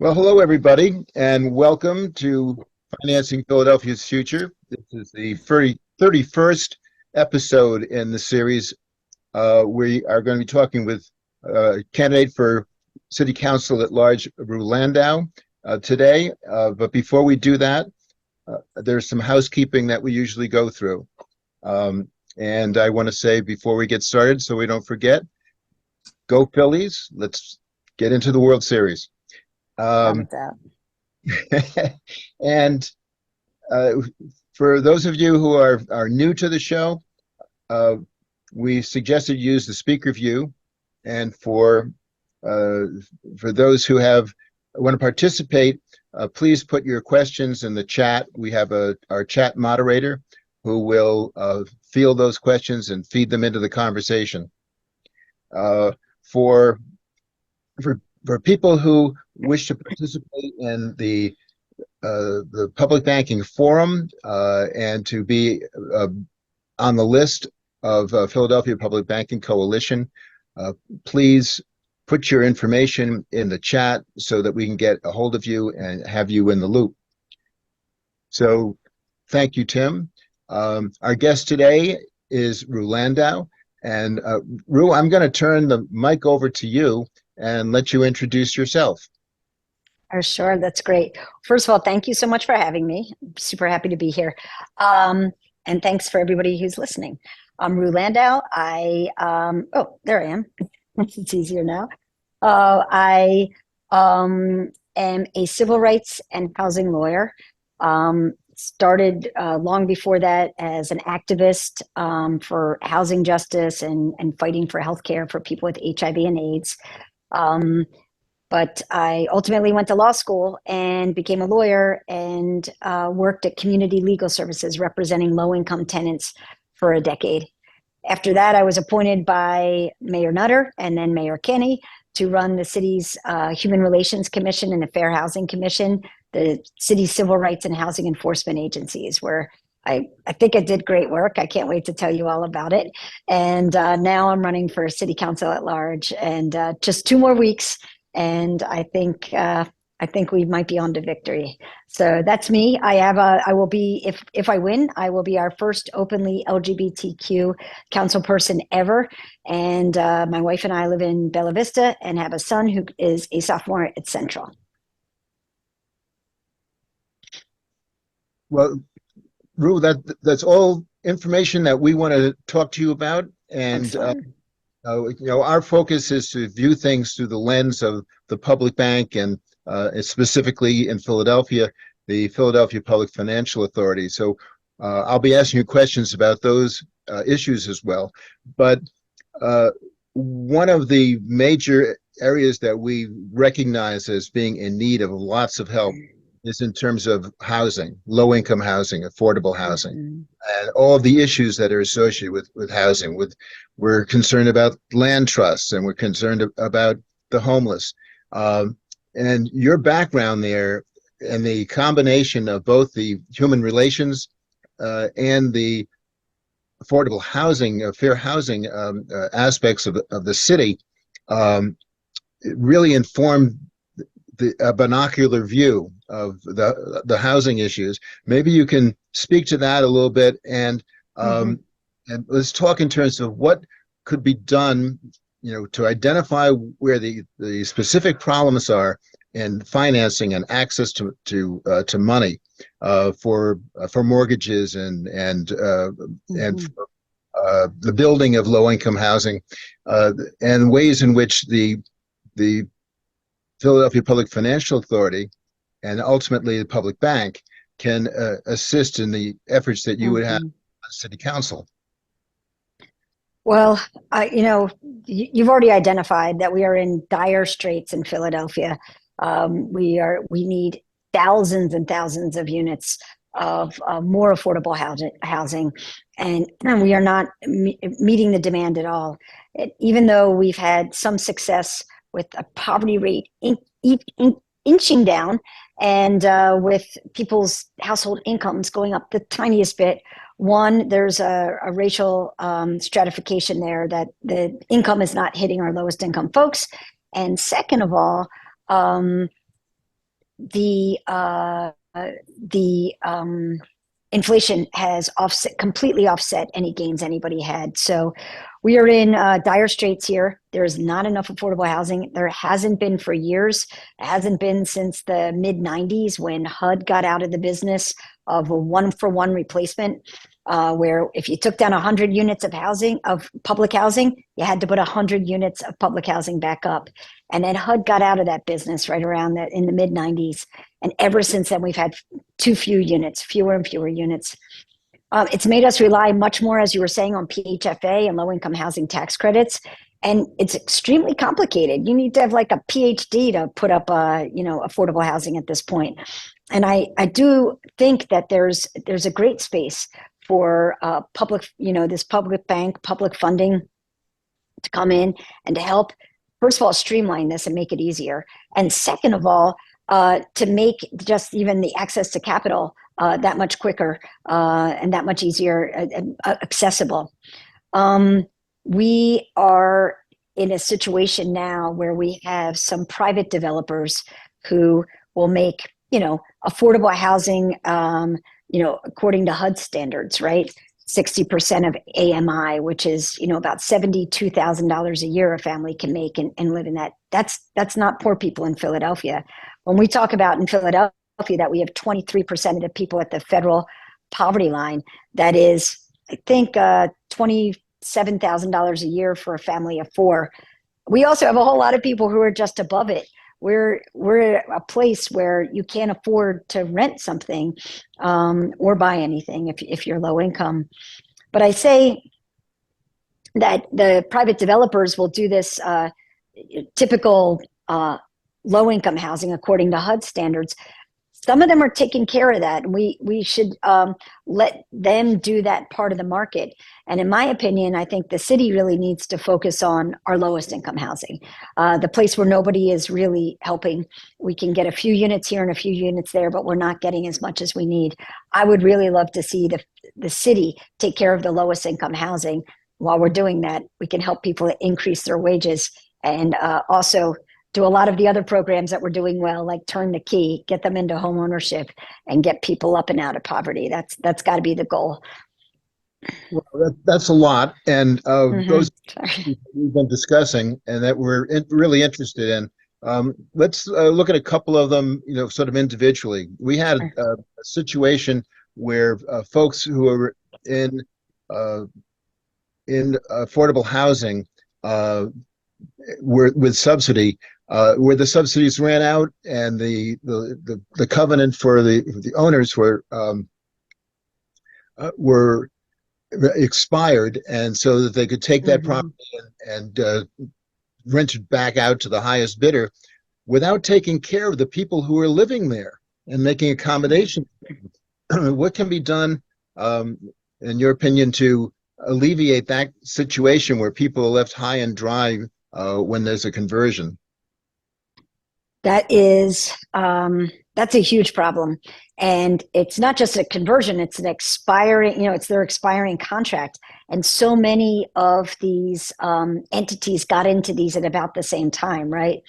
Well, hello, everybody, and welcome to Financing Philadelphia's Future. This is the 31st episode in the series. We are going to be talking with candidate for City Council at Large, Rue Landau, today. But before we do that, there's some housekeeping that we usually go through. And I want to say before we get started, so we don't forget, go Phillies. Let's get into the World Series. Without a doubt. And uh, for those of you who are new to the show, uh, we suggested you use the speaker view. And for those who want to participate, please put your questions in the chat. We have our chat moderator who will field those questions and feed them into the conversation. For people who wish to participate in the public banking forum and to be on the list of Philadelphia Public Banking Coalition, please put your information in the chat so that we can get a hold of you and have you in the loop. So thank you, Tim. Our guest today is Rue Landau. And Rue, I'm going to turn the mic over to you and let you introduce yourself. Oh, sure. That's great. First of all, thank you so much for having me. I'm super happy to be here. And thanks for everybody who's listening. I'm Rue Landau. Oh, there I am. It's easier now. I am a civil rights and housing lawyer. Started long before that as an activist for housing justice and fighting for healthcare for people with HIV and AIDS. But I ultimately went to law school and became a lawyer and worked at Community Legal Services representing low-income tenants for a decade. After that, I was appointed by Mayor Nutter and then Mayor Kenny to run the city's Human Relations Commission and the Fair Housing Commission, the city's civil rights and housing enforcement agencies, where I think I did great work. I can't wait to tell you all about it. And now I'm running for City Council at Large, and just 2 more weeks. And I think we might be on to victory. So that's me. I will be, if I win, I will be our first openly LGBTQ council person ever. And my wife and I live in Bella Vista and have a son who is a sophomore at Central. Well, Rue, that's all information that we want to talk to you about. And our focus is to view things through the lens of the public bank and specifically in Philadelphia, the Philadelphia Public Financial Authority. So I'll be asking you questions about those issues as well. But one of the major areas that we recognize as being in need of lots of help is in terms of housing, low-income housing, affordable housing, and all of the issues that are associated with housing. We're concerned about land trusts, and we're concerned about the homeless. And your background there and the combination of both the human relations and the affordable housing, fair housing aspects of the city really informed a binocular view of the housing issues. Maybe you can speak to that a little bit, and let's talk in terms of what could be done, to identify where the specific problems are in financing and access to money for mortgages and the building of low income housing, and ways in which the Philadelphia Public Financial Authority and ultimately the public bank can assist in the efforts that you would have as City Council. Well, you've already identified that we are in dire straits in Philadelphia. We need thousands and thousands of units of more affordable housing, and we are not meeting the demand at all. Even though we've had some success with a poverty rate inching down, and with people's household incomes going up the tiniest bit. One, there's a racial stratification there, that the income is not hitting our lowest income folks. And second of all, the inflation has completely offset any gains anybody had. So we are in dire straits here. There is not enough affordable housing. There hasn't been for years. It hasn't been since the mid 90s when HUD got out of the business of a one-for-one replacement, where if you took down 100 units of housing, of public housing, you had to put 100 units of public housing back up. And then HUD got out of that business right around that in the mid 90s. And ever since then, we've had fewer and fewer units. It's made us rely much more, as you were saying, on PHFA and low-income housing tax credits. And it's extremely complicated. You need to have like a PhD to put up, affordable housing at this point. And I do think that there's a great space for public, this public bank, public funding to come in and to help, first of all, streamline this and make it easier. And second of all, to make just even the access to capital that much quicker and that much easier accessible. We are in a situation now where we have some private developers who will make, affordable housing, according to HUD standards, right? 60% of AMI, which is, about $72,000 a year a family can make and live in that. That's not poor people in Philadelphia. When we talk about in Philadelphia that we have 23% of the people at the federal poverty line, that is, I think, $27,000 a year for a family of four. We also have a whole lot of people who are just above it. We're a place where you can't afford to rent something or buy anything if you're low income. But I say that the private developers will do this typical low income housing according to HUD standards. Some of them are taking care of that. We should let them do that part of the market. And in my opinion, I think the city really needs to focus on our lowest income housing, the place where nobody is really helping. We can get a few units here and a few units there, but we're not getting as much as we need. I would really love to see the city take care of the lowest income housing. While we're doing that, we can help people increase their wages and also do a lot of the other programs that we're doing well, like Turn the Key, get them into home ownership and get people up and out of poverty. That's got to be the goal. Well, that's a lot. And those we've been discussing and that we're really interested in. Let's look at a couple of them, sort of individually. We had a situation where folks who are in affordable housing were with subsidy, where the subsidies ran out and the covenant for the owners were expired, and so that they could take that property and rent it back out to the highest bidder without taking care of the people who are living there and making accommodations. What can be done, in your opinion, to alleviate that situation where people are left high and dry when there's a conversion? That's a huge problem. And it's not just a conversion, it's an expiring, it's their expiring contract. And so many of these entities got into these at about the same time, right?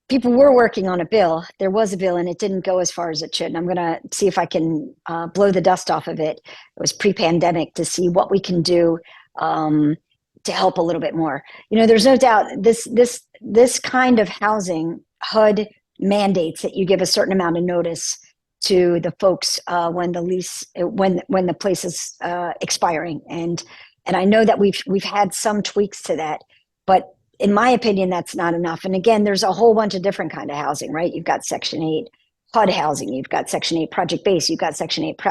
People were working on a bill. There was a bill and it didn't go as far as it should. And I'm going to see if I can blow the dust off of it. It was pre-pandemic to see what we can do to help a little bit more. There's no doubt this kind of housing, HUD mandates that you give a certain amount of notice to the folks when the place is expiring. And I know that we've had some tweaks to that, but in my opinion, that's not enough. And again, there's a whole bunch of different kind of housing, right? You've got Section 8 HUD housing, you've got Section 8 project-based, you've got Section 8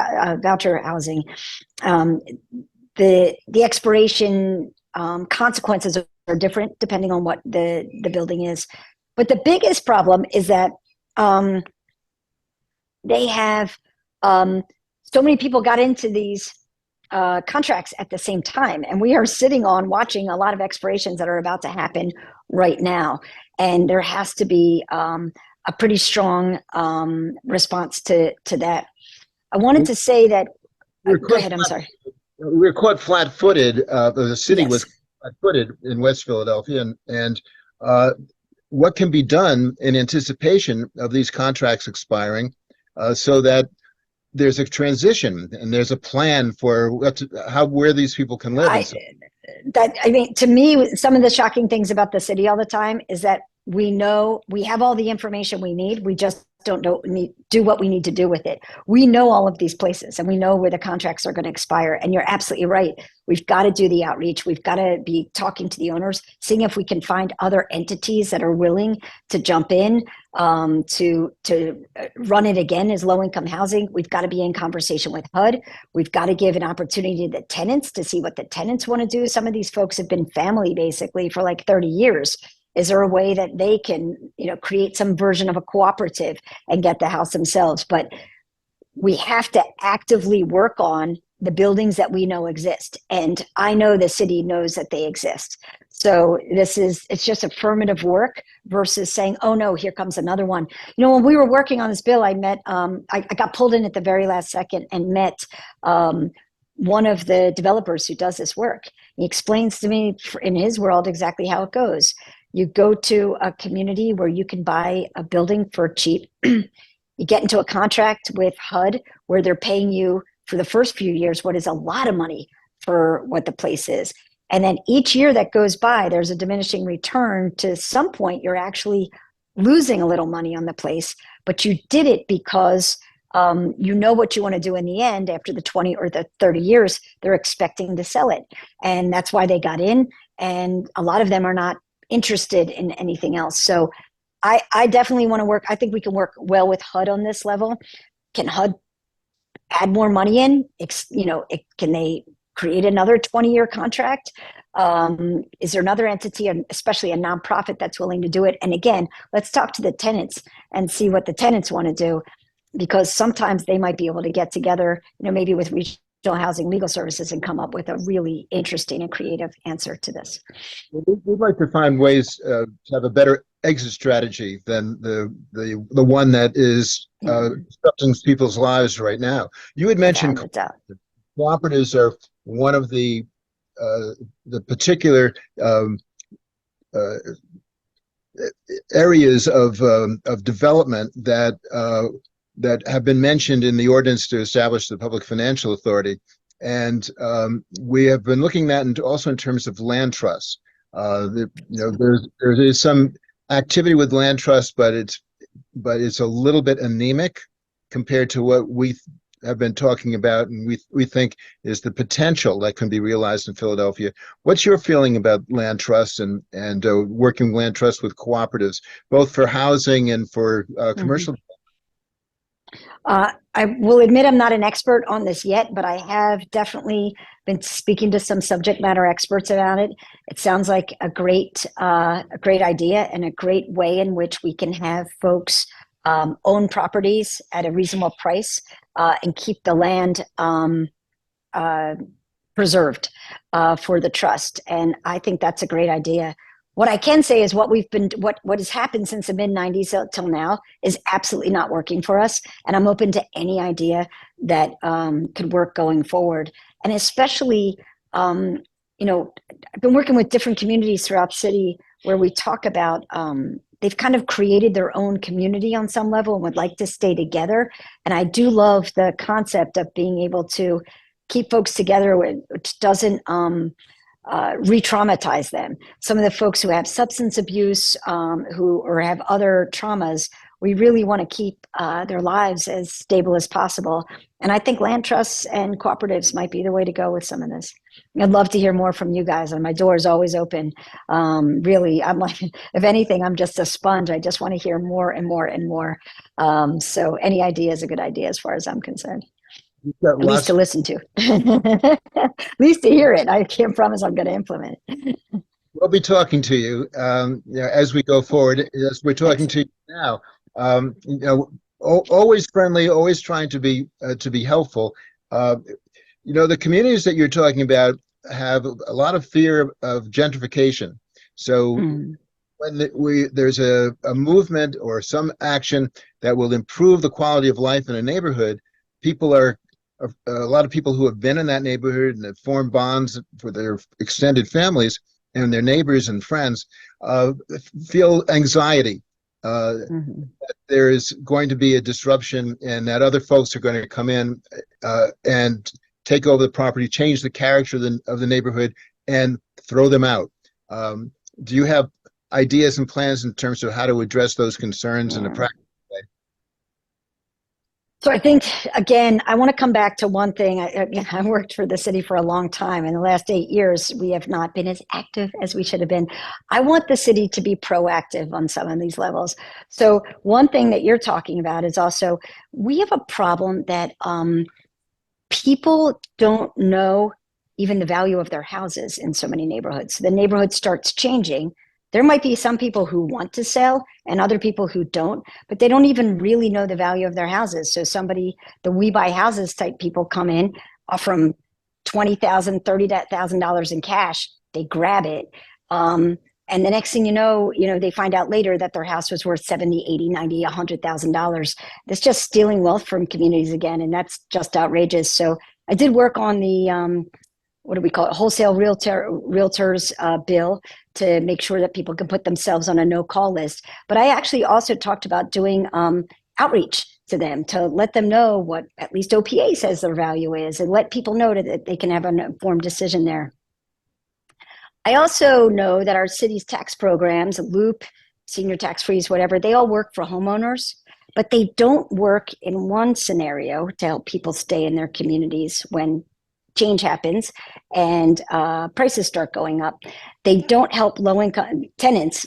voucher housing. The expiration consequences are different depending on what the building is. But the biggest problem is that they have so many people got into these contracts at the same time. And we are sitting on watching a lot of expirations that are about to happen right now. And there has to be a pretty strong response to that. I wanted to say that, go ahead, I'm sorry. We were caught flat-footed. The city was flat-footed in West Philadelphia, and what can be done in anticipation of these contracts expiring, so that there's a transition and there's a plan for where these people can live. I mean, to me, some of the shocking things about the city all the time is that we know we have all the information we need. We just don't do what we need to do with it. We know all of these places and we know where the contracts are going to expire. And you're absolutely right. We've got to do the outreach. We've got to be talking to the owners, seeing if we can find other entities that are willing to jump in, to run it again as low income housing. We've got to be in conversation with HUD. We've got to give an opportunity to the tenants to see what the tenants want to do. Some of these folks have been family basically for like 30 years. Is there a way that they can, create some version of a cooperative and get the house themselves? But we have to actively work on the buildings that we know exist. And I know the city knows that they exist. So it's just affirmative work versus saying, oh no, here comes another one. When we were working on this bill, I met, I got pulled in at the very last second and met one of the developers who does this work. He explains to me in his world exactly how it goes. You go to a community where you can buy a building for cheap. You get into a contract with HUD where they're paying you for the first few years what is a lot of money for what the place is. And then each year that goes by, there's a diminishing return. To some point, you're actually losing a little money on the place, but you did it because you know what you want to do in the end. After the 20 or the 30 years, they're expecting to sell it. And that's why they got in. And a lot of them are not interested in anything else. So I definitely want to work. I think we can work well with HUD on this level. Can HUD add more money in? Can they create another 20-year contract? Is there another entity, especially a nonprofit, that's willing to do it? And again, let's talk to the tenants and see what the tenants want to do, because sometimes they might be able to get together, maybe with regional housing legal services and come up with a really interesting and creative answer to this. We'd like to find ways to have a better exit strategy than the one that is disrupting people's lives right now. You had mentioned cooperatives are one of the particular areas of development that have been mentioned in the ordinance to establish the Public Financial Authority. And we have been looking at it also in terms of land trusts. There is some activity with land trusts, but it's a little bit anemic compared to what we have been talking about, and we think is the potential that can be realized in Philadelphia. What's your feeling about land trusts and working land trusts with cooperatives, both for housing and for commercial? I will admit I'm not an expert on this yet, but I have definitely been speaking to some subject matter experts about it. It sounds like a great idea and a great way in which we can have folks own properties at a reasonable price and keep the land preserved for the trust. And I think that's a great idea. What I can say is what has happened since the mid-90s till now is absolutely not working for us. And I'm open to any idea that could work going forward. And especially, I've been working with different communities throughout the city where we talk about they've kind of created their own community on some level and would like to stay together. And I do love the concept of being able to keep folks together, which doesn't re-traumatize them. Some of the folks who have substance abuse, or have other traumas, we really want to keep their lives as stable as possible. And I think land trusts and cooperatives might be the way to go with some of this. I'd love to hear more from you guys, and my door is always open. Really, I'm like, if anything, I'm just a sponge. I just want to hear more and more and more. So any idea is a good idea as far as I'm concerned. At least to listen to, at least to hear it. I can't promise I'm going to implement it. We'll be talking to you, as we go forward. As we're talking to you now, always friendly, always trying to be helpful. The communities that you're talking about have a lot of fear of gentrification. So when there's a movement or some action that will improve the quality of life in a neighborhood, a lot of people who have been in that neighborhood and have formed bonds for their extended families and their neighbors and friends feel anxiety. Mhm. There is going to be a disruption and that other folks are going to come in and take over the property, change the character of the neighborhood, and throw them out. Do you have ideas and plans in terms of how to address those concerns in a Yeah. practical way? So I think, again, I want to come back to one thing. I worked for the city for a long time. In the last 8 years, we have not been as active as we should have been. I want the city to be proactive on some of these levels. So one thing that you're talking about is also, we have a problem that people don't know even the value of their houses in so many neighborhoods. The neighborhood starts changing. There might be some people who want to sell and other people who don't, but they don't even really know the value of their houses. So the We Buy Houses type people come in, offer them $20,000, $30,000 in cash. They grab it. And the next thing they find out later that their house was worth 70, 80, 90, $100,000. That's just stealing wealth from communities again. And that's just outrageous. So I did work on the, what do we call it, wholesale realtors bill to make sure that people can put themselves on a no-call list. But I actually also talked about doing outreach to them to let them know what at least OPA says their value is and let people know that they can have an informed decision there. I also know that our city's tax programs, Loop, senior tax freeze, whatever, they all work for homeowners, but they don't work in one scenario to help people stay in their communities when change happens and prices start going up. They don't help low-income tenants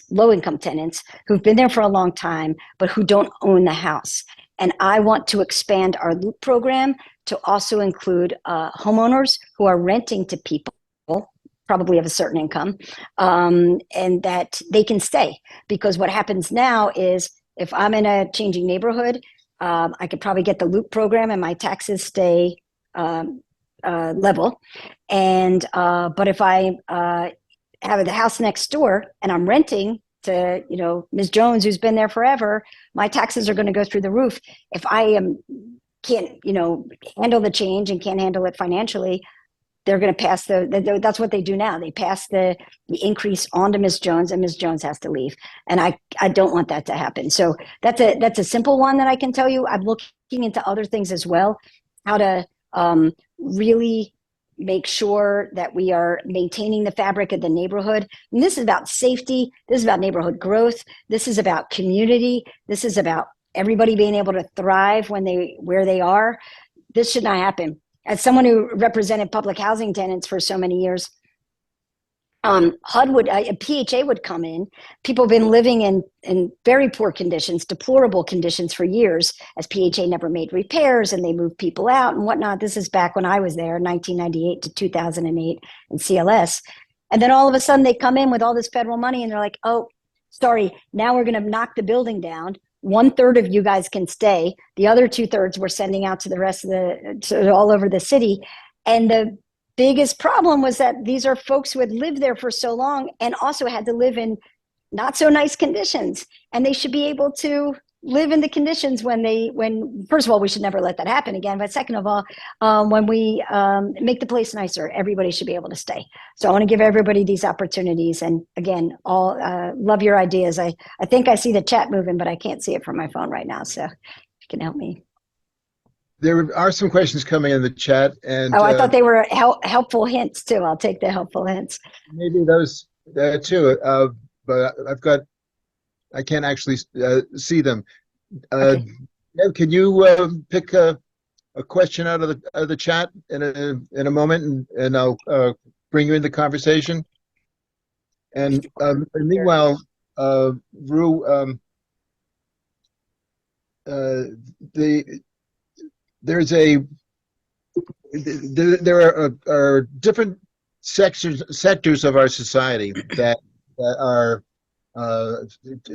who've been there for a long time, but who don't own the house. And I want to expand our Loop program to also include homeowners who are renting to people, probably of a certain income, and that they can stay. Because what happens now is if I'm in a changing neighborhood, I could probably get the Loop program and my taxes stay level. And but if I have the house next door and I'm renting to Ms. Jones, who's been there forever, my taxes are going to go through the roof. If I can't handle the change and can't handle it financially, they're going to pass that's what they do now. They pass the increase on to Ms. Jones, and Ms. Jones has to leave. And I don't want that to happen. So that's a simple one that I can tell you. I'm looking into other things as well, how to really make sure that we are maintaining the fabric of the neighborhood. And this is about safety. This is about neighborhood growth. This is about community. This is about everybody being able to thrive where they are. This should not happen. As someone who represented public housing tenants for so many years, PHA would come in. People have been living in very poor conditions, deplorable conditions for years, as PHA never made repairs and they moved people out and whatnot. This is back when I was there, 1998 to 2008 in CLS. And then all of a sudden they come in with all this federal money and they're like, oh, sorry, now we're going to knock the building down. 1/3 of you guys can stay. The other 2/3 we're sending out to the rest of to all over the city. And the biggest problem was that these are folks who had lived there for so long and also had to live in not so nice conditions. And they should be able to live in the conditions when first of all, we should never let that happen again. But second of all, when we make the place nicer, everybody should be able to stay. So I want to give everybody these opportunities. And again, all love your ideas. I think I see the chat moving, but I can't see it from my phone right now. So if you can help me. There are some questions coming in the chat, and I thought they were helpful hints too. I'll take the helpful hints. maybe those too. But I can't actually see them. Okay. Deb, can you pick a question out of the chat in a moment, and I'll bring you in the conversation. And meanwhile, Rue, there are different sectors of our society that are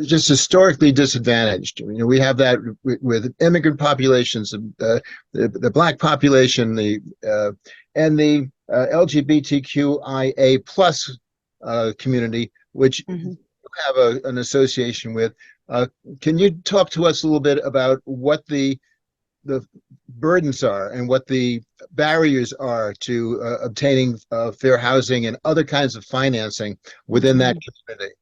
just historically disadvantaged. We have that with immigrant populations, the Black population, and the LGBTQIA plus community, which you have an association with. Can you talk to us a little bit about what the the burdens are and what the barriers are to obtaining fair housing and other kinds of financing within that community?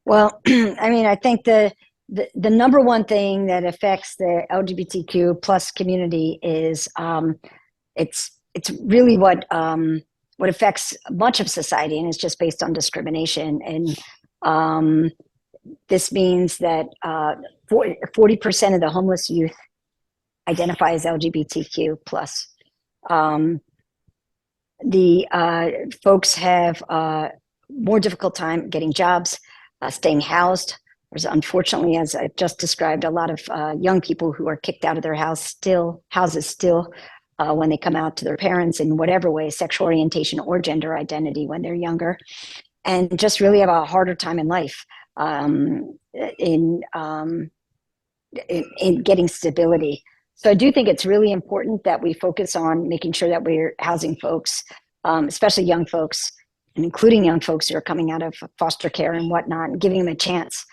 Well, I mean, I think the number one thing that affects the LGBTQ plus community is it's really what affects much of society, and it's just based on discrimination. And this means that 40% of the homeless youth identify as LGBTQ plus. The folks have more difficult time getting jobs, staying housed. There's unfortunately, as I've just described, a lot of young people who are kicked out of their houses still when they come out to their parents in whatever way, sexual orientation or gender identity when they're younger, and just really have a harder time in life in getting stability. So I do think it's really important that we focus on making sure that we're housing folks, especially young folks, and including young folks who are coming out of foster care and whatnot, and giving them a chance.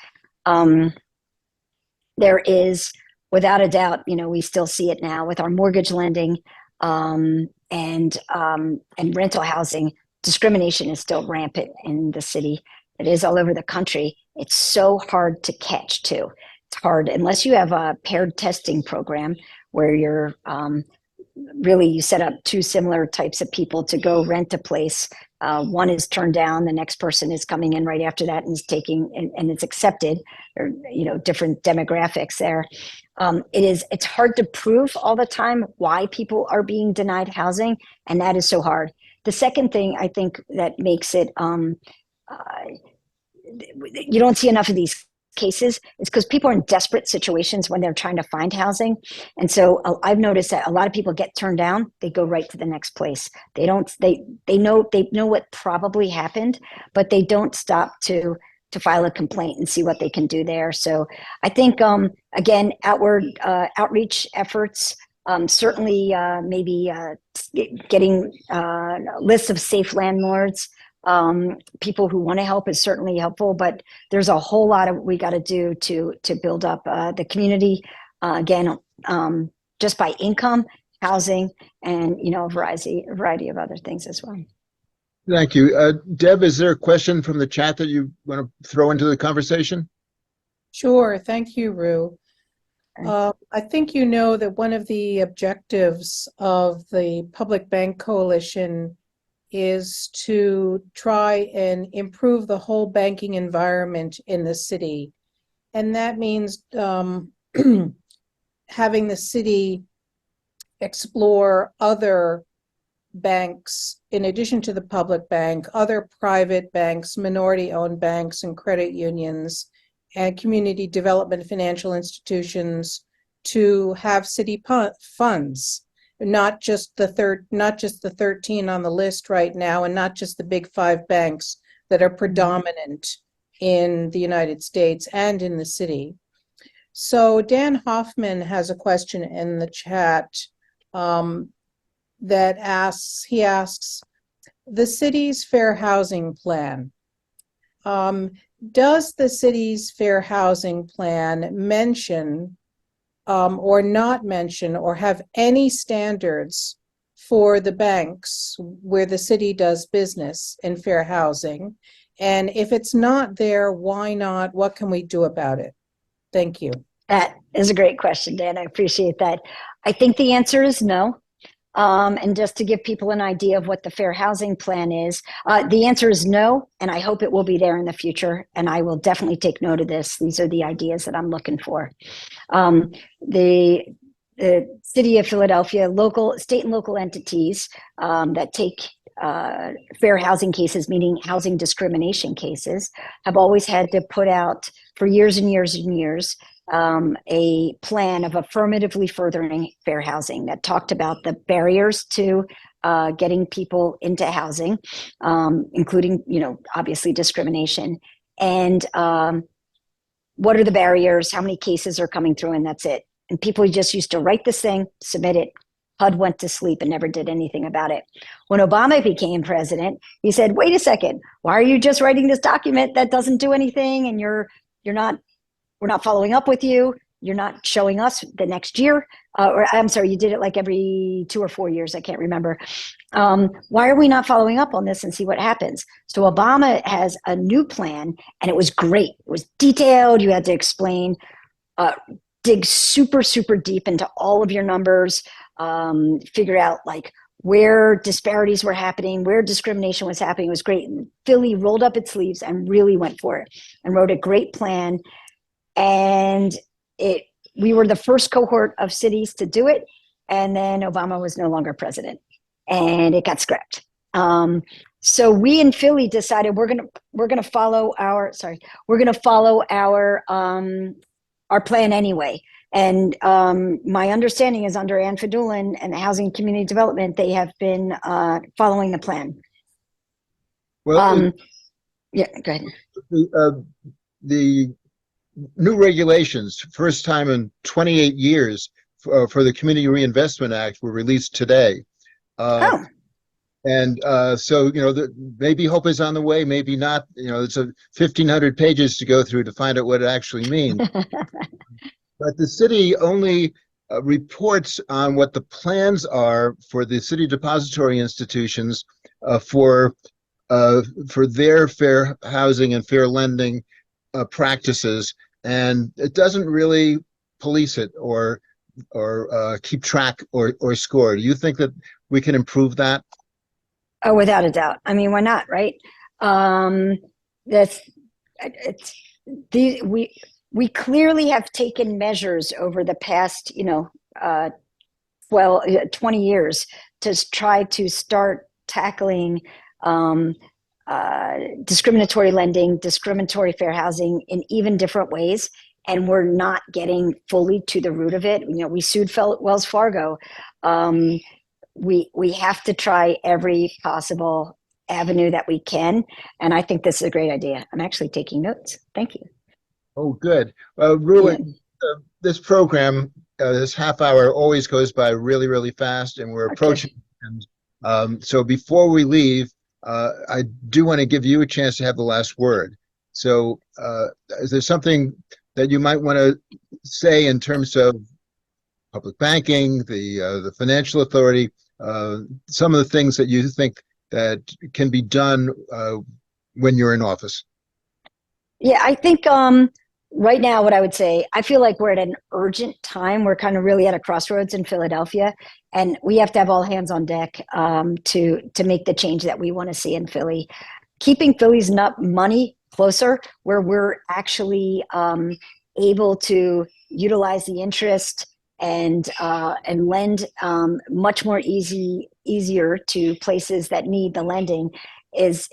There is, without a doubt, we still see it now with our mortgage lending and rental housing. Discrimination is still rampant in the city. It is all over the country. It's so hard to catch too. It's hard unless you have a paired testing program where you're really, you set up two similar types of people to go rent a place. One is turned down, the next person is coming in right after that and is taking, and it's accepted, or different demographics there. It's hard to prove all the time why people are being denied housing, and that is so hard. The second thing I think that makes it you don't see enough of these cases is because people are in desperate situations when they're trying to find housing. And so I've noticed that a lot of people get turned down, they go right to the next place. They know what probably happened, but they don't stop to file a complaint and see what they can do there. So I think, again, outreach efforts, certainly maybe getting lists of safe landlords, people who want to help is certainly helpful, but there's a whole lot of we got to do to build up the community, again, just by income, housing, and a variety of other things as well. Thank you. Deb, is there a question from the chat that you want to throw into the conversation? Sure. Thank you, Rue. I think you know that one of the objectives of the Public Bank Coalition is to try and improve the whole banking environment in the city. And that means having the city explore other banks, in addition to the public bank, other private banks, minority-owned banks and credit unions, and community development financial institutions to have city funds. Not just the 13 on the list right now, and not just the big 5 banks that are predominant in the United States and in the city. So Dan Hoffman has a question in the chat that asks, the city's fair housing plan. Does the city's fair housing plan mention or not mention or have any standards for the banks where the city does business in fair housing? And if it's not there, why not? What can we do about it? Thank you. That is a great question, Dan. I appreciate that. I think the answer is no. And just to give people an idea of what the fair housing plan is, the answer is no, and I hope it will be there in the future, and I will definitely take note of this. These are the ideas that I'm looking for. The City of Philadelphia, state and local entities that take fair housing cases, meaning housing discrimination cases, have always had to put out, for years and years and years, a plan of affirmatively furthering fair housing that talked about the barriers to getting people into housing, including, obviously discrimination, and what are the barriers, how many cases are coming through, and that's it. And people just used to write this thing, submit it. HUD went to sleep and never did anything about it. When Obama became president, he said, wait a second, why are you just writing this document that doesn't do anything, and we're not following up with you? you're not showing us the next year, or I'm sorry, you did it like every 2 or 4 years. I can't remember. Why are we not following up on this and see what happens? So Obama has a new plan, and it was great. It was detailed. You had to explain, dig super, super deep into all of your numbers, figure out like where disparities were happening, where discrimination was happening. It was great. And Philly rolled up its sleeves and really went for it and wrote a great plan. And we were the first cohort of cities to do it. And then Obama was no longer president and it got scrapped. So we in Philly decided we're gonna follow our plan anyway. And my understanding is under Ann Fedulin and the Housing and Community Development, they have been following the plan. Well, yeah, go ahead. The new regulations, first time in 28 years for the Community Reinvestment Act, were released today. And so, maybe hope is on the way, maybe not. It's 1,500 pages to go through to find out what it actually means. But the city only reports on what the plans are for the city depository institutions for their fair housing and fair lending practices, and it doesn't really police it or keep track or score. Do you think that we can improve that? Oh, without a doubt. I mean, why not, right? We clearly have taken measures over the past, 20 years to try to start tackling discriminatory lending, discriminatory fair housing in even different ways. And we're not getting fully to the root of it. We sued Wells Fargo. We have to try every possible avenue that we can. And I think this is a great idea. I'm actually taking notes. Thank you. Oh, good. Rue, this program, this half hour always goes by really, really fast, and we're approaching. And so before we leave, I do want to give you a chance to have the last word. So is there something that you might want to say in terms of public banking, the financial authority, some of the things that you think that can be done when you're in office? Yeah, I think right now what I would say, I feel like we're at an urgent time. We're kind of really at a crossroads in Philadelphia, and we have to have all hands on deck to make the change that we want to see in Philly. Keeping Philly's money closer, where we're actually able to utilize the interest and lend much more easier to places that need the lending is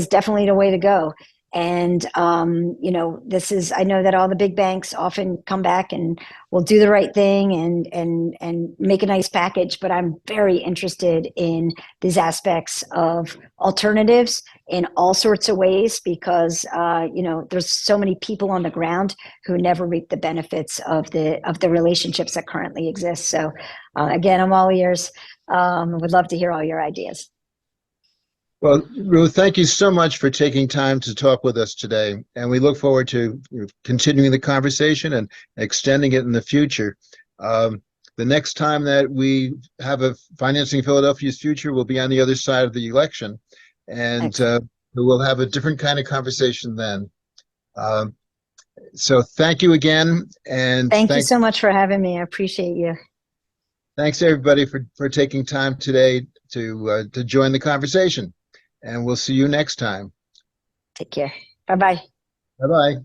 definitely the way to go. And, I know that all the big banks often come back and will do the right thing and make a nice package, but I'm very interested in these aspects of alternatives in all sorts of ways because, there's so many people on the ground who never reap the benefits of the relationships that currently exist. So again, I'm all ears. Would love to hear all your ideas. Well, Rue, thank you so much for taking time to talk with us today. And we look forward to continuing the conversation and extending it in the future. The next time that we have a Financing Philadelphia's Future will be on the other side of the election. And we'll have a different kind of conversation then. So thank you again. And thank you so much for having me. I appreciate you. Thanks, everybody, for taking time today to join the conversation. And we'll see you next time. Take care. Bye-bye. Bye-bye.